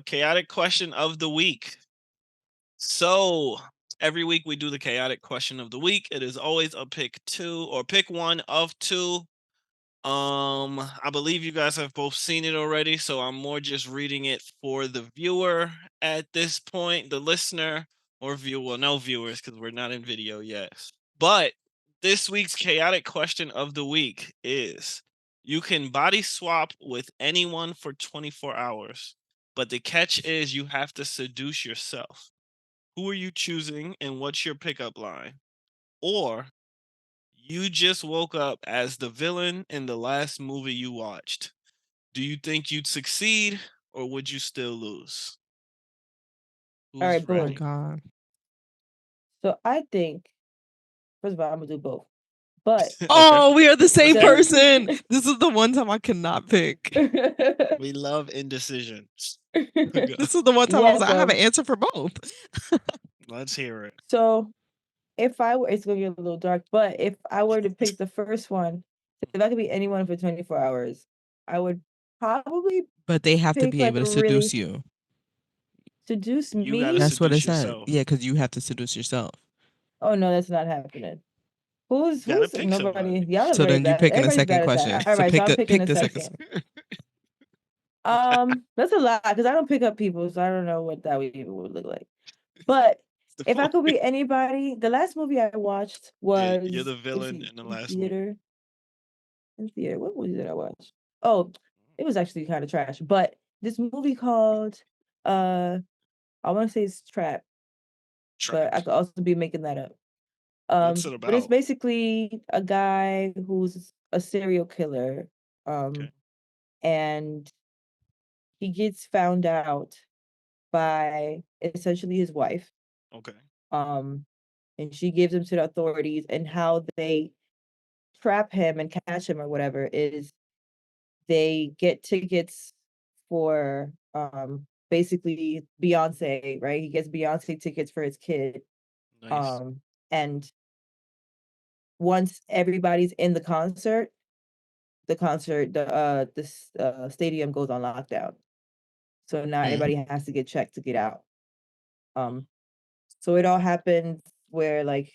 Chaotic question of the week. So every week we do the chaotic question of the week. It is always a pick two or pick one of two. I believe you guys have both seen it already, so I'm more just reading it for the viewer at this point, the listener or viewer. Well, no viewers because we're not in video yet. But this week's chaotic question of the week is: you can body swap with anyone for 24 hours, but the catch is you have to seduce yourself. Who are you choosing and what's your pickup line? Or you just woke up as the villain in the last movie you watched. Do you think you'd succeed or would you still lose? All Who's right, Oh my boom. ready? god. So I think, first of all, I'm gonna do both. But Okay. Oh, we are the Let's same hear the it. person. This is the one time I cannot pick. We love indecision. This is the one time I yeah, was like, I have an answer for both. Let's hear it. so if I were, it's gonna get a little dark, but if I were to pick the first one, if I could be anyone for 24 hours, I would probably But they have to pick be like able a to really seduce you. seduce You got to me. That's what it seduce said. yourself. Yeah, because you have to seduce yourself. Oh no, that's not happening. You got to Who's pick nobody? somebody. Y'all are So very then you bad. picking the Everybody's second bad at question. that. All So right, so I'm picking pick the the second. second. That's a lot because I don't pick up people, so I don't know what that even would look like. But It's the if I point. could be anybody, the last movie I watched Yeah, you're was, the let's villain see, in the in last movie. theater. In theater, what movie did I watch? Oh, it was actually kind of trash. But this movie called, uh, I want to say it's Trap, but I Trapped. could also be making that up. What's it But it's about? basically a guy who's a serial killer, Okay. um, and he gets found out by essentially his wife, Okay. um, and she gives him to the authorities. And how they trap him and catch him or whatever is they get tickets for basically Beyonce, right? He gets Beyonce tickets for his kid. Nice. Um, and once everybody's in the stadium goes on lockdown. So now Mm. everybody has to get checked to get out. Um, so it all happens where like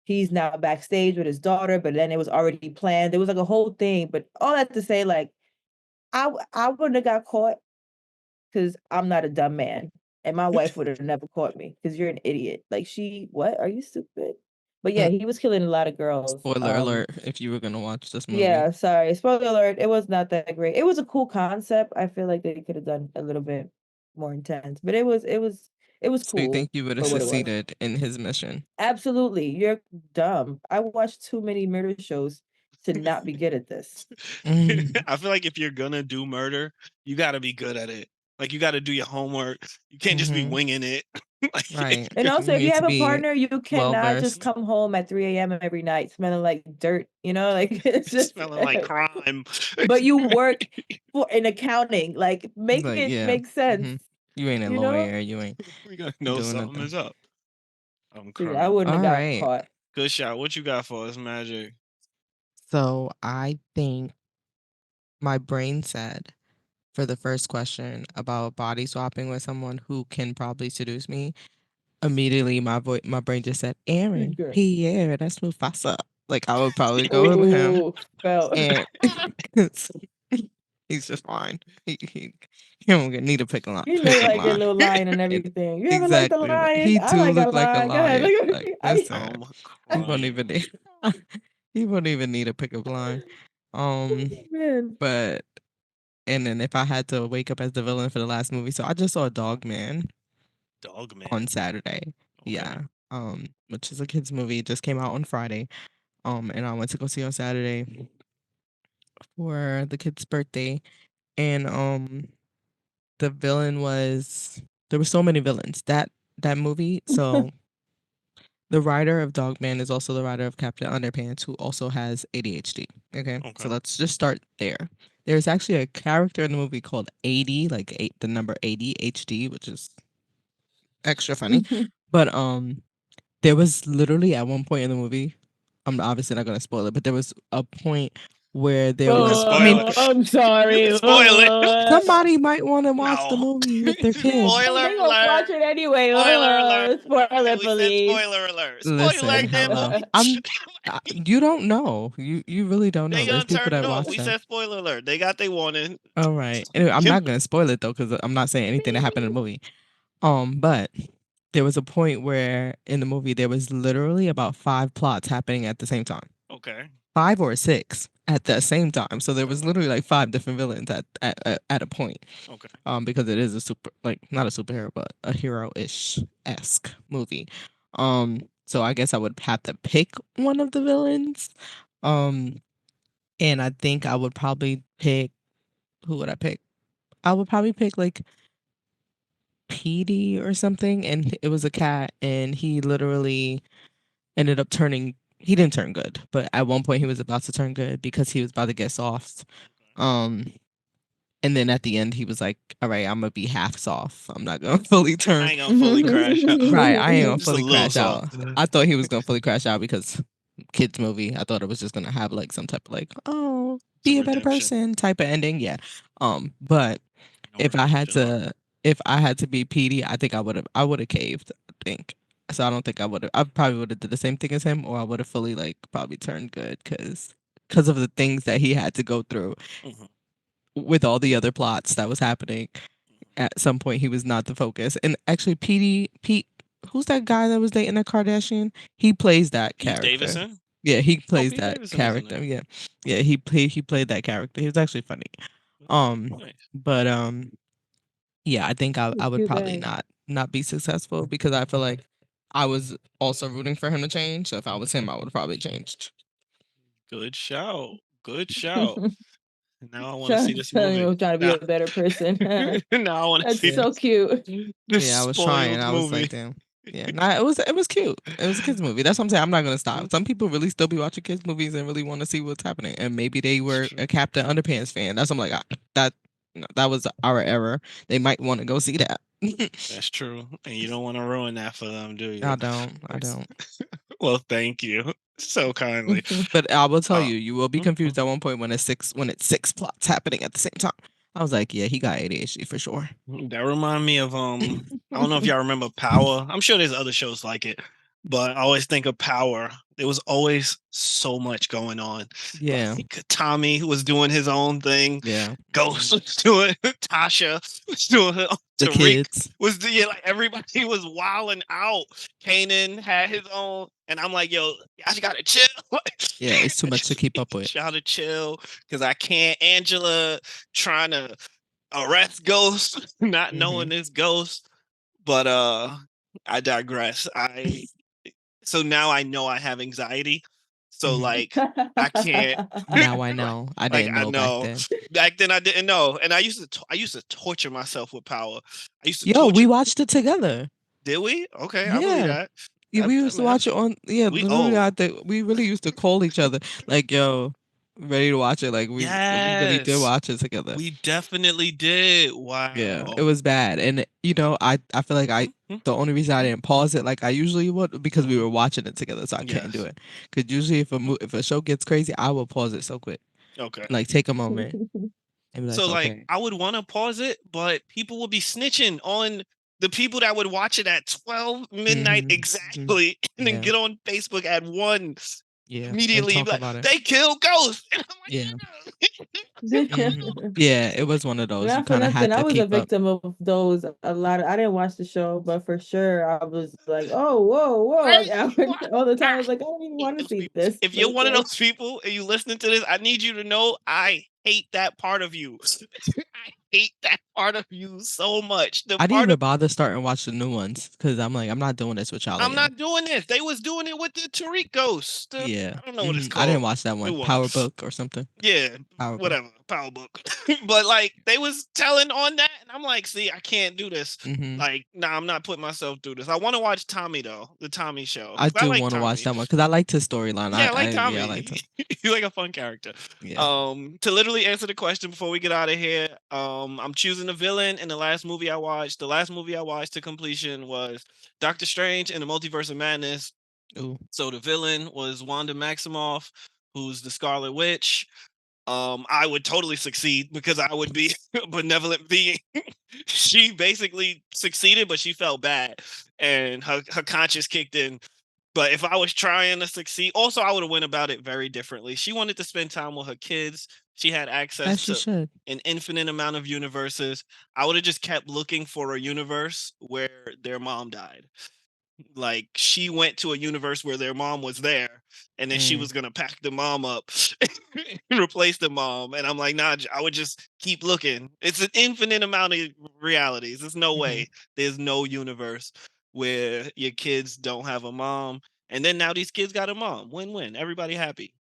he's now backstage with his daughter, but then it was already planned. There was like a whole thing, but all that to say, like I wouldn't have got caught because I'm not a dumb man, and my wife would have never caught me because you're an idiot. Like what? Are you stupid? But yeah, Mm. he was killing a lot of girls. Spoiler alert if you were gonna watch this movie. Yeah, sorry. Spoiler alert. It was not that great. It was a cool concept. I feel like they could have done a little bit more intense, but it was So you cool think you would have for what it was. succeeded in his mission? Absolutely. You're dumb. I watched too many murder shows to not be good at this. Mm. I feel like if you're gonna do murder, you got to be good at it. Like you got to do your homework. You can't just be Mm-hmm. winging it. Right. And Like, You also, if you need to have a be partner, you well cannot just versed. come home at 3 a.m. every night smelling like dirt, like it's just smelling like crime. but you work for in accounting. Like make Like, it yeah. make sense, Mm-hmm. You ain't a you know? lawyer. You ain't We gotta know doing something nothing. is up. I'm Dude, I crying. wouldn't have All got right. caught. Good shot. What you got for us, Magic? So I think my brain said for the first question about body swapping with someone who can probably seduce me, immediately my brain just said, Aaron, Girl. Pierre, that's Mufasa. Like I would probably go with him, Ooh, felt. and he's just fine. He don't need to pick a line. You know Pick you a like your line. little lion and And everything. You ever like the exactly, like, lion? he I do like a look like a lion. Go ahead. lion. Look Like at listen, I'm he won't crying. even need. He won't even need a pickup line. Um, Man. but and then if I had to wake up as the villain for the last movie, so I just saw Dog Man Dog on man. Saturday. Okay. Yeah. Which is a kids movie. It just came out on Friday. And I went to go see on Saturday for the kid's birthday. And the villain was there were so many villains. That movie. So the writer of Dogman is also the writer of Captain Underpants, who also has ADHD. Okay, so Okay. let's just start there. There's actually a character in the movie called 80, like eight, the number 80, HD, which is extra funny. But there was literally at one point in the movie, I'm obviously not gonna spoil it, but there was a point where there You can was, I spoil mean, it. I'm You sorry. can spoil it. somebody might want to watch the No. movie with their kid. Spoiler They gonna watch alert. it anyway. Spoiler alert. Spoiler, We said police. spoiler alert. Spoiler Listen, alert, then, hello. bitch. You don't know. You really don't know. They There's gonna people turn that no. watch We that. said spoiler alert. They got their warning. All right. Anyway, I'm not gonna spoil it though, because I'm not saying anything that happened in the movie. But there was a point where in the movie there was literally about 5 plots happening at the same time. Okay. 5 or 6 at the same time. So there was literally like 5 different villains at a point. Okay. Because it is a not a superhero, but a hero-ish esque movie. So I guess I would have to pick one of the villains. And I think I would probably pick, who would I pick? I would probably pick like Petey or something, and it was a cat, and he literally ended up turning. He didn't turn good, but at one point he was about to turn good because he was about to get soft. Um, and then at the end he was like, "All right, I'm gonna be half soft. I'm not gonna fully turn." I ain't gonna fully crash out. Right, I ain't gonna Just a fully little crash out. soft. I thought he was gonna fully crash out because kids movie. I thought it was just gonna have like some type of like, oh, be Some a better redemption. person type of ending. Yeah. But No if I had redemption arc. to be Petey, I think I would have caved. I think. So I don't think I would have. I probably would have did the same thing as him, or I would have fully like probably turned good because of the things that he had to go through Mhm. with all the other plots that was happening. At some point, he was not the focus. And actually, Pete, who's that guy that was dating a Kardashian? He plays that Pete character. Davidson. Yeah, he Oh, plays Pete that Davidson is in character. there. Yeah, yeah, he played that character. He was actually funny. Nice. But yeah, I think I would Cute probably guy. not be successful because I feel like I was also rooting for him to change. So if I was him, I would have probably changed. Good shout. Good shout. Now I want to see Trying this to movie. trying to be Now, a better person. now I want to That's see Yeah, so cute. this yeah, I was trying. spoiled I was like, movie. damn. Yeah, nah, it was cute. It was a kids movie. That's what I'm saying. I'm not gonna stop. Some people really still be watching kids movies and really want to see what's happening. And maybe they It's were true. a Captain Underpants fan. That's I'm like that. That was our error. They might want to go see that. That's true. And you don't want to ruin that for them, do you? I don't. I It's- don't. Well, thank you so kindly. But I will tell Uh, you, you will be confused at one point when it's 6 plots happening at the same time. I was like, yeah, he got ADHD for sure. that remind me of I don't know if y'all remember Power. I'm sure there's other shows like it, but I always think of Power. There was always so much going on. Yeah, Like Tommy who was doing his own thing. yeah. Ghost was doing Tasha was doing her The Tariq kids. was doing like everybody was wilding out. Kanan had his own, and I'm like, yo, I just gotta chill. Yeah, it's too much to keep up with. Y'all to chill because I can't. Angela trying to arrest Ghost, not knowing Mhm. this Ghost. But I digress. So now I know I have anxiety. So Mhm. like I can't Now I know. I like didn't I know back know. then. Back then I didn't know. And I used to torture myself with Power. I used to Yo, we torture. watched it together. Did we? Okay, I believe Yeah. that. Yeah, we used to Man, watch it on, yeah, we literally old. I think we really used to call each other like, yo, ready to watch it. Like we really did Yes. watch it together. We definitely did. Yeah, it Wow. was bad. And I feel like Mhm, the only reason I didn't pause it like I usually would because we mhm. were watching it together, so I couldn't do Yes. it. Cause usually if a show gets crazy, I will pause it so quick. Okay. Like take a moment and be So like, like okay. I would want to pause it, but people would be snitching on the people that would watch it at 12 midnight Hmm. Hmm. exactly and then Yeah, get on Facebook at 1 yeah. And immediately talk like about it. they killed Ghost. And I'm Yeah. like, Hmm. Yeah, it was one of those. You Not for kind of nothing. had I to was a keep up. victim of those a lot. I didn't watch the show, but for sure I was like, oh, whoa, whoa. I Like I would, all the time I was like, I don't even hate want to those see people. this. If you're one of Okay. those people and you listening to this, I need you to know I hate that part of you. I hate that part of you so much. The I didn't part even of bother starting to watch the new ones because I'm like, I'm not doing this with y'all I'm again. not doing this. They was doing it with the Tariq Ghost. Yeah. I don't know what it's I didn't called. watch that New one. one. Power Book or something. Yeah, Power Book. whatever. Power book. But like they was telling on that, and I'm like, see, I can't do this. Hmm. Like, nah, I'm not putting myself through this. I want to watch Tommy though, the Tommy show. I 'Cause I do like want to watch Tommy. that one because I liked his storyline. Yeah, I like I liked Tommy. him. He's like a fun character. Yeah. To literally answer the question before we get out of here, I'm choosing a villain in the last movie I watched. The last movie I watched to completion was Doctor Strange and the Multiverse of Madness. Ooh. So the villain was Wanda Maximoff, who's the Scarlet Witch. I would totally succeed because I would be a benevolent being. She basically succeeded, but she felt bad, and her conscience kicked in. But if I was trying to succeed, also I would have went about it very differently. She wanted to spend time with her kids. She had access As she to should. an infinite amount of universes. I would have just kept looking for a universe where their mom died. Like she went to a universe where their mom was there, and then she Mm, was gonna pack the mom up and replace the mom. And I'm like, nah, I would just keep looking. It's an infinite amount of realities. There's no mhm. way. There's no universe where your kids don't have a mom. And then now these kids got a mom. Win-win. Everybody happy.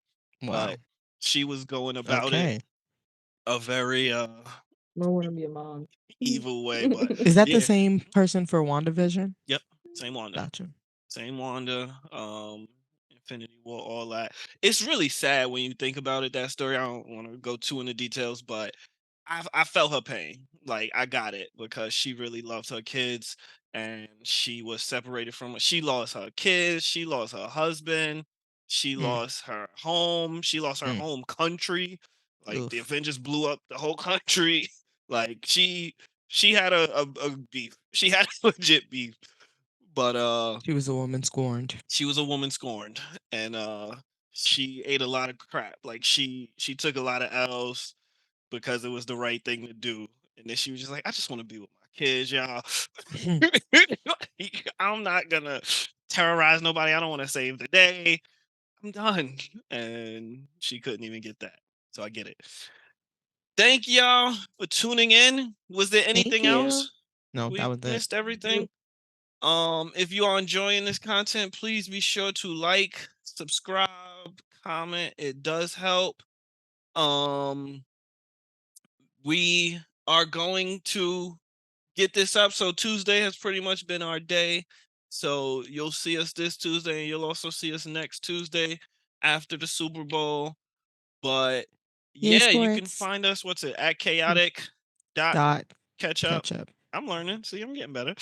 But Wow. she was going about it Okay. a very I want to be a mom. evil way. But Is that the yeah, same person for WandaVision? yep. Same Wanda. Gotcha. Same Wanda, Infinity War, all that. It's really sad when you think about it. That story. I don't want to go too into details, but I felt her pain. Like I got it because she really loved her kids, and she was separated from her. She lost her kids. She lost her husband. She Mm, lost her home. She lost her mm. home country. Like the Oof. Avengers blew up the whole country. Like she had a beef. She had a legit beef. But She was a woman scorned. she was a woman scorned, and she ate a lot of crap. Like she took a lot of L's because it was the right thing to do. And then she was just like, I just want to be with my kids, y'all. I'm not gonna terrorize nobody. I don't want to save the day. I'm done. And she couldn't even get that. So I get it. Thank y'all for tuning in. Was there Thank anything you. else? No, that We was it. missed everything. If you are enjoying this content, please be sure to like, subscribe, comment. It does help. Um, we are going to get this up. So Tuesday has pretty much been our day. So you'll see us this Tuesday, and you'll also see us next Tuesday after the Super Bowl. But Yay, yeah, you can sports. find us. What's it at chaotic dot Dot catch up. ketchup. I'm learning. See, I'm getting better.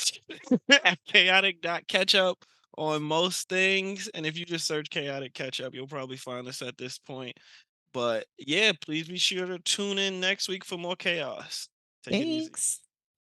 At chaotic dot catch up on most things. And if you just search chaotic catch up, you'll probably find us at this point. But yeah, please be sure to tune in next week for more chaos. Take it easy. Thanks.